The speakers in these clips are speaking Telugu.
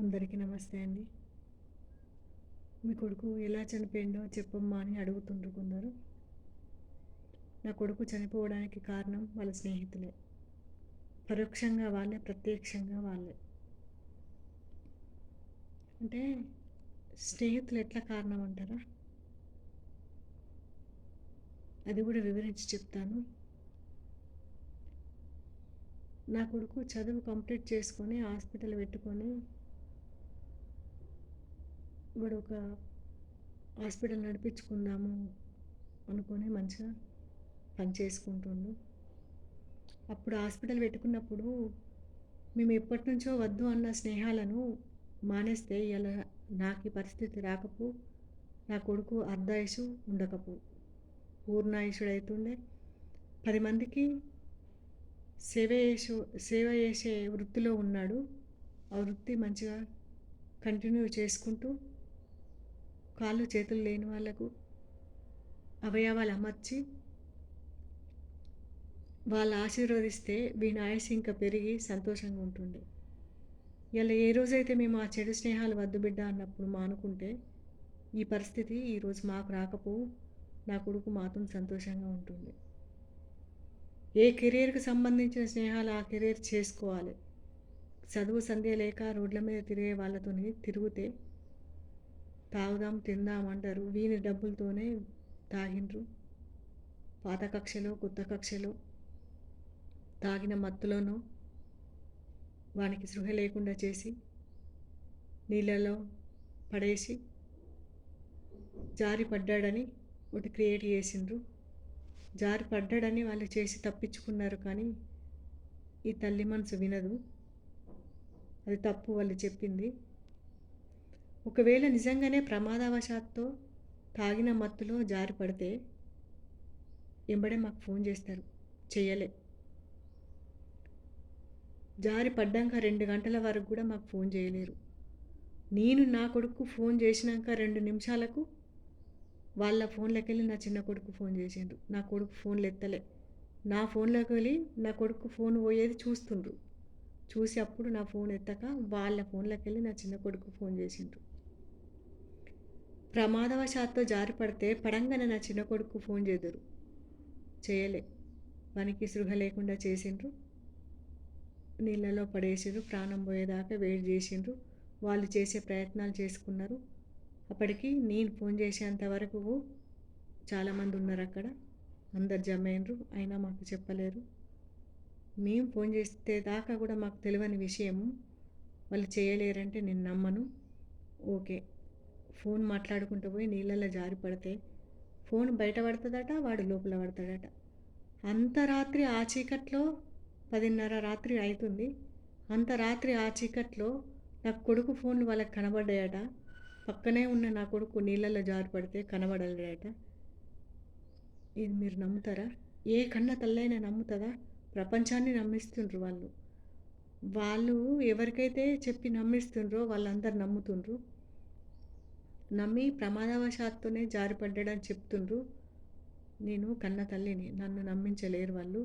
అందరికీ నమస్తే అండి. మీ కొడుకు ఎలా చనిపోయిండో చెప్పమ్మా అని అడుగుతుండ్రు కొందరు. నా కొడుకు చనిపోవడానికి కారణం వాళ్ళ స్నేహితులే. పరోక్షంగా వాళ్ళే, ప్రత్యక్షంగా వాళ్ళే. అంటే స్నేహితులు ఎట్లా కారణం అంటారా? అది కూడా వివరించి చెప్తాను. నా కొడుకు చదువు కంప్లీట్ చేసుకొని హాస్పిటల్ పెట్టుకొని వాడు ఒక హాస్పిటల్ నడిపించుకుందాము అనుకొని మంచిగా పని చేసుకుంటుండు. అప్పుడు హాస్పిటల్ పెట్టుకున్నప్పుడు మేము ఎప్పటినుంచో వద్దు అన్న స్నేహాలను మానేస్తే ఇలా నాకు ఈ పరిస్థితి రాకపో, నా కొడుకు అర్ధాయుషు ఉండకపో, పూర్ణాయుషుడైతుండే. 10 మందికి సేవ చేసే సేవ చేసే వృత్తిలో ఉన్నాడు. ఆ వృత్తి మంచిగా కంటిన్యూ చేసుకుంటూ కాళ్ళు చేతులు లేని వాళ్ళకు అవయవాలు అమర్చి వాళ్ళు ఆశీర్వదిస్తే వీని ఆయుష్ ఇంకా పెరిగి సంతోషంగా ఉంటుండే. ఇలా ఏ రోజైతే మేము ఆ చెడు స్నేహాలు వద్దు బిడ్డ అన్నప్పుడు మానుకుంటే ఈ పరిస్థితి ఈరోజు మాకు రాకపోవు, నా కొడుకు మాతో సంతోషంగా ఉంటుంది. ఏ కెరీర్కి సంబంధించిన స్నేహాలు ఆ కెరీర్ చేసుకోవాలి. చదువు సంధ్య లేక రోడ్ల మీద తిరిగే వాళ్ళతో తిరిగితే తాగుదాం తిందాం అంటారు. వీని డబ్బులతోనే తాగిండ్రు. పాత కక్షలో కొత్త కక్షలో తాగిన మత్తులోనో వానికి సృహ లేకుండా చేసి నీళ్ళలో పడేసి జారి పడ్డాడని ఒకటి క్రియేట్ చేసిండ్రు. జారి పడ్డాడని వాళ్ళు చేసి తప్పించుకున్నారు. కానీ ఈ తల్లి మనసు వినదు. అది తప్పు వాళ్ళు చెప్పింది. ఒకవేళ నిజంగానే ప్రమాదవశాత్తు తాగిన మత్తులో జారి పడితే ఎంబడే మాకు ఫోన్ చేస్తారు. చెయ్యలే. జారి పడ్డాక 2 గంటల వరకు కూడా మాకు ఫోన్ చేయలేరు. నేను నా కొడుకు ఫోన్ చేసినాక 2 నిమిషాలకు వాళ్ళ ఫోన్లోకి వెళ్ళి నా చిన్న కొడుకు ఫోన్ చేసిండ్రు. నా కొడుకు ఫోన్లు ఎత్తలే. నా ఫోన్లోకి వెళ్ళి నా కొడుకు ఫోన్ పోయేది చూస్తుండ్రు. చూసి అప్పుడు నా ఫోన్ ఎత్తక వాళ్ళ ఫోన్లోకి వెళ్ళి నా చిన్న కొడుకు ఫోన్ చేసిండ్రు. ప్రమాదవశాత్తు జారి పడితే పడంగానే నా చిన్న కొడుకు ఫోన్ చేదురు. చేయలే. వానికి సృహ లేకుండా చేసిండ్రు. నీళ్ళలో పడేసిండ్రు. ప్రాణం పోయేదాకా వెయిట్ చేసిండ్రు. వాళ్ళు చేసే ప్రయత్నాలు చేసుకున్నారు. అప్పటికి నేను ఫోన్ చేసేంత వరకు చాలామంది ఉన్నారు అక్కడ. అందరు జమైనరు. అయినా మాకు చెప్పలేరు. మేము ఫోన్ చేస్తే దాకా కూడా మాకు తెలియని విషయము. వాళ్ళు చేయలేరంటే నేను నమ్మను. ఓకే, ఫోన్ మాట్లాడుకుంటూ పోయి నీళ్ళల్లో జారి పడితే ఫోన్ బయట పడుతుందట, వాడు లోపల పడతాడట. అంత రాత్రి ఆ చీకట్లో 10:30 రాత్రి అవుతుంది. అంత రాత్రి ఆ చీకట్లో నా కొడుకు ఫోన్లు వాళ్ళకి కనబడ్డాయట. పక్కనే ఉన్న నా కొడుకు నీళ్ళల్లో జారి పడితే కనబడలేడట. ఇది మీరు నమ్ముతారా? ఏ కన్న తల్లైనా నమ్ముతుందా? ప్రపంచాన్ని నమ్మిస్తుండ్రు వాళ్ళు. వాళ్ళు ఎవరికైతే చెప్పి నమ్మిస్తుండ్రో వాళ్ళందరూ నమ్ముతుండ్రు. నమ్మి ప్రమాదవశాత్తునే జారిపడ్డాడని చెప్తుండ్రు. నేను కన్న తల్లిని, నన్ను నమ్మించలేరు వాళ్ళు.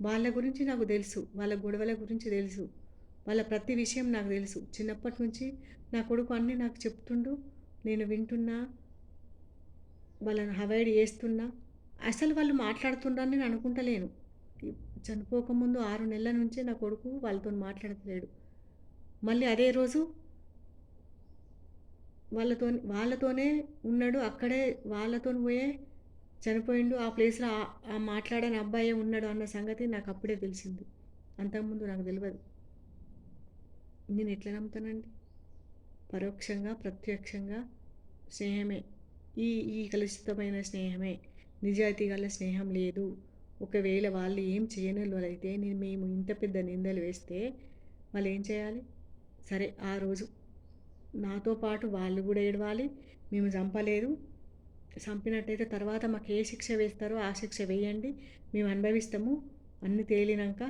వాళ్ళ గురించి నాకు తెలుసు. వాళ్ళ గొడవల గురించి తెలుసు. వాళ్ళ ప్రతి విషయం నాకు తెలుసు. చిన్నప్పటి నుంచి నా కొడుకు అన్నీ నాకు చెప్తుండు. నేను వింటున్నా, వాళ్ళని అవాయిడ్ చేస్తున్నా. అసలు వాళ్ళు మాట్లాడుతుండ్రని నేను అనుకుంటలేను. చనిపోకముందు 6 నెలల నుంచే నా కొడుకు వాళ్ళతో మాట్లాడతలేడు. మళ్ళీ అదే రోజు వాళ్ళతోనే ఉన్నాడు. అక్కడే వాళ్ళతో పోయే చనిపోయిండు. ఆ ప్లేస్లో ఆ మాట్లాడని అబ్బాయే ఉన్నాడు అన్న సంగతి నాకు అప్పుడే తెలిసింది. అంతకుముందు నాకు తెలియదు. నేను ఎట్లా నమ్ముతానండి? పరోక్షంగా ప్రత్యక్షంగా స్నేహమే. ఈ ఈ కలుషితమైన స్నేహమే. నిజాయితీ గల స్నేహం లేదు. ఒకవేళ వాళ్ళు ఏం చేయనోళ్ళైతే మేము ఇంత పెద్ద నిందలు వేస్తే వాళ్ళు ఏం చేయాలి? సరే, ఆ రోజు నాతో పాటు వాళ్ళు కూడా ఏడవాలి. మేము చంపలేదు, చంపినట్టయితే తర్వాత మాకు ఏ శిక్ష వేస్తారో ఆ శిక్ష వేయండి, మేము అనుభవిస్తాము అన్ని తేలినాక.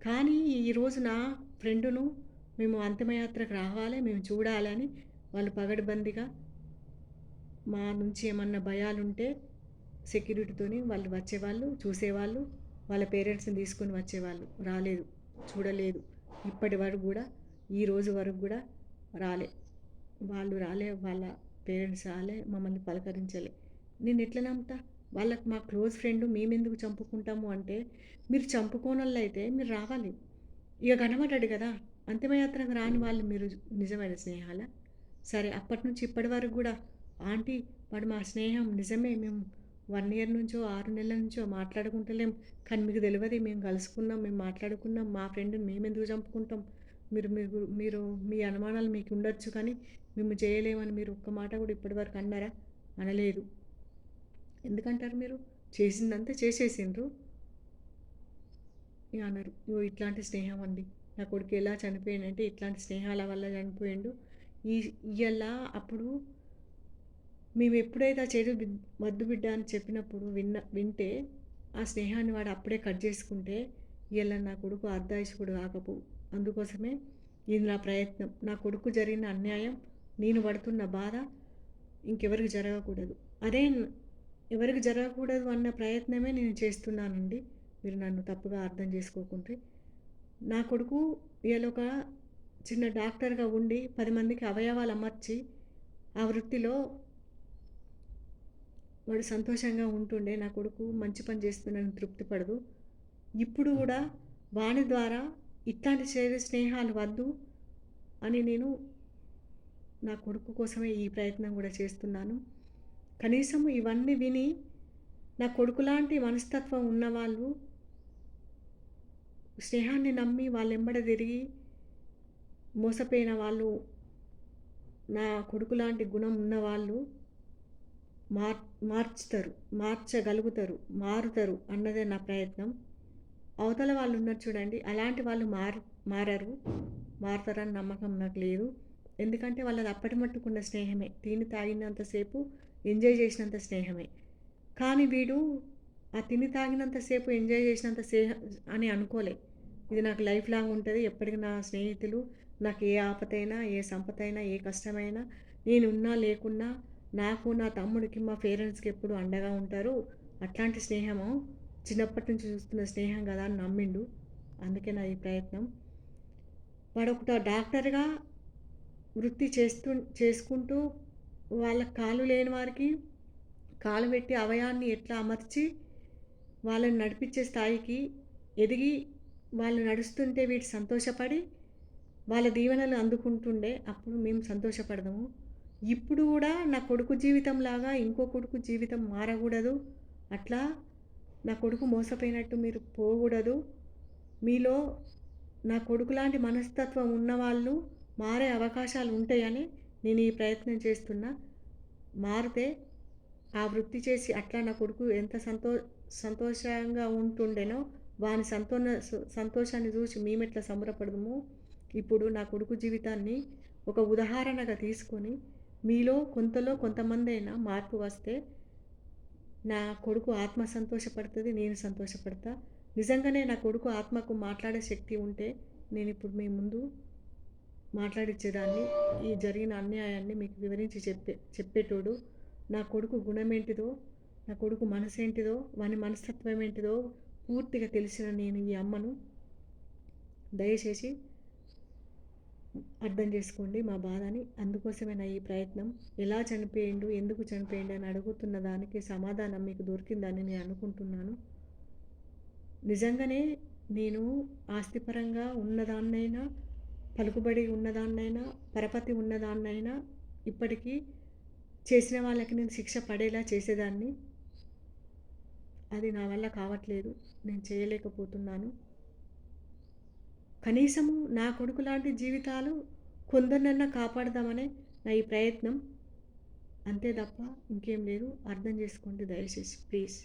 కానీ ఈరోజు నా ఫ్రెండును మేము అంతిమయాత్రకు రావాలి, మేము చూడాలని వాళ్ళు పగడ్బందీగా మా నుంచి ఏమన్నా భయాలుంటే సెక్యూరిటీతోని వాళ్ళు వచ్చేవాళ్ళు, చూసేవాళ్ళు. వాళ్ళ పేరెంట్స్ని తీసుకొని వచ్చేవాళ్ళు. రాలేదు, చూడలేదు. ఇప్పటి వరకు కూడా, ఈ రోజు వరకు కూడా రాలే. వాళ్ళు రాలే, వాళ్ళ పేరెంట్స్ రాలే, మమ్మల్ని పలకరించలే. నేనెట్లా నమ్ముతా? వాళ్ళకి మా క్లోజ్ ఫ్రెండ్ మేమెందుకు చంపుకుంటాము అంటే, మీరు చంపుకోనోళ్ళైతే మీరు రావాలి. ఇగ కనబడ్డాడు గదా! అంతిమయాత్రకు రాని వాళ్ళు మీరు నిజమైన స్నేహాలా? సరే అప్పటినుంచి ఇప్పటి వరకు గూడా ఆంటీ వాడు మా స్నేహం నిజమే మేము 1 ఇయర్ నుంచో, 6 నెలల నుంచో మాట్లాడుకుంటలేం. కానీ మీకు తెలవది మేము కలుసుకున్నాం, మేము మాట్లాడుకున్నాం. మా ఫ్రెండ్‌ని మేమెందుకు చంపుకుంటాం? మీరు మీరు మీరు మీ అనుమానాలు మీకుండొచ్చు కానీ, మేము చేయలేమని మీరు ఒక్క మాట గూడా ఇప్పటి వరకు అన్నారా? అనలేదు. ఎందుకంటారు మీరు? చేసిందంతా చేసేసిండ్రు. ఇగ అనరు. ఇగో ఇట్లాంటి స్నేహం అండి. నా కొడుకు ఎలా చనిపోయిండంటే ఇట్లాంటి స్నేహాల వల్ల చనిపోయిండు. ఈ ఇయ్యాల అప్పుడు మేమెప్పుడైతే ఆ చెడు వద్దు బిడ్డ అని చెప్పినప్పుడు వింటే, ఆ స్నేహాన్ని వాడు అప్పుడే కట్ చేసుకుంటే, ఇయాల నా కొడుకు అర్ధాయుష్కుడు కాకపోవు. అందుకోసమే ఇది నా ప్రయత్నం. నా కొడుకు జరిగిన అన్యాయం, నేను పడుతున్న బాధ ఇంకెవరికి జరగకూడదు. అదే ఎవరికి జరగకూడదు అన్న ప్రయత్నమే నేను చేస్తున్నానండి. మీరు నన్ను తప్పుగా అర్థం చేసుకోకుండ్రి. నా కొడుకు ఇయాల ఒక చిన్న డాక్టర్‌గా ఉండి 10 మందికి అవయవాలు అమర్చి, ఆ వృత్తిలో వాడు సంతోషంగా ఉంటుండే. నా కొడుకు మంచి పని చేస్తున్నాడని తృప్తి పడదు. ఇప్పుడు గూడా వాని ద్వారా ఇట్లాంటి స్నేహాలు వద్దు అని నేను నా కొడుకు కోసమే ఈ ప్రయత్నం గూడా చేస్తున్నాను. కనీసం ఇవన్నీ విని నా కొడుకులాంటి మనస్తత్వం ఉన్నవాళ్ళు స్నేహాన్ని నమ్మి వాళ్ళెంబడ తిరిగి మోసపోయిన వాళ్ళు, నా కొడుకులాంటి గుణం ఉన్నవాళ్ళు మార్ మార్చుతారు, మార్చగలుగుతారు, మారుతారు అన్నదే నా ప్రయత్నం. అవతల వాళ్ళున్నారు చూడండి, అలాంటి వాళ్ళు మారరు. మారతారని నమ్మకం నాకు లేదు. ఎందుకంటే వాళ్ళది అప్పటి మట్టుకున్న స్నేహమే. తిని తాగినంత సేపు ఎంజాయ్ చేసినంత స్నేహమే. కానీ వీడు ఆ తిని తాగినంత సేపు ఎంజాయ్ చేసినంత అని అనుకోలే. ఇది నాకు లైఫ్ లాంగ్ ఉంటది. ఎప్పటికి నా స్నేహితులు నాకు ఏ ఆపదైనా, ఏ సంపదైనా, ఏ కష్టమైనా నేనున్నా లేకున్నా నాకు, నా తమ్ముడికి, మా పేరెంట్స్‌కి ఎప్పుడు అండగా ఉంటారు. అట్లాంటి స్నేహము చిన్నప్పటి నుంచి చూస్తున్న స్నేహం గదా అని నమ్మిండు. అందుకే నా ఈ ప్రయత్నం. వాడొకట డాక్టర్‌గా వృత్తి చేసుకుంటూ వాళ్ళకి కాళ్ళు లేని వారికి కాలు పెట్టి అవయాన్ని ఎట్లా అమర్చి వాళ్ళని నడిపించే స్థాయికి ఎదిగి వాళ్ళు నడుస్తుంటే వీడు సంతోషపడి వాళ్ళ దీవెనలు అందుకుంటుండే. అప్పుడు మేము సంతోషపడదాము. ఇప్పుడు గూడా నా కొడుకు జీవితంలాగా ఇంకో కొడుకు జీవితం మారగూడదు. అట్లా నా కొడుకు మోసపోయినట్టు మీరు పోగూడదు. మీలో నా కొడుకులాంటి మనస్తత్వం ఉన్నవాళ్ళు మారే అవకాశాలు ఉంటాయని నేను ఈ ప్రయత్నం చేస్తున్నా. మారితే ఆ వృత్తి చేసి అట్లా నా కొడుకు ఎంత సంతోషంగా ఉంటుండెనో వాని సంతోషాన్ని చూసి మేమెట్లా సంబరపడదుమో, ఇప్పుడు నా కొడుకు జీవితాన్ని ఒక ఉదాహరణగా తీసుకొని మీలో కొంతమందైనా మార్పు వస్తే నా కొడుకు ఆత్మ సంతోషపడుతది. నేను సంతోషపడతా. నిజంగానే నా కొడుకు ఆత్మకు మాట్లాడే శక్తి ఉంటే నేనిప్పుడు మీ ముందు మాట్లాడిచ్చేదాన్ని. ఈ జరిగిన అన్యాయాన్ని మీకు వివరించి చెప్పేటోడు. నా కొడుకు గుణమేంటిదో, నా కొడుకు మనసేంటిదో, వాని మనస్తత్వం ఏంటిదో పూర్తిగా తెలిసిన నేను ఈ అమ్మను. దయచేసి అర్థం చేసుకోండి మా బాధని. అందుకోసమే నా ఈ ప్రయత్నం. ఎలా చనిపోయిండు, ఎందుకు చనిపోయిండు అని అడుగుతున్న దానికి సమాధానం మీకు దొరికిందని నేను అనుకుంటున్నాను. నిజంగానే నేను ఆస్తిపరంగా ఉన్నదాన్నైనా, పలుకుబడి ఉన్నదాన్నైనా, పరపతి ఉన్నదాన్నైనా ఇప్పటికీ చేసిన వాళ్ళకి నేను శిక్ష పడేలా చేసేదాన్ని. అది నా వల్ల కావట్లేదు. నేను చేయలేకపోతున్నాను. కనీసము నా కొడుకు లాంటి జీవితాలు కొందరినన్నా కాపాడదామనే నా ఈ ప్రయత్నం. అంతే తప్ప ఇంకేం లేదు. అర్థం చేసుకోండి దయచేసి ప్లీజ్.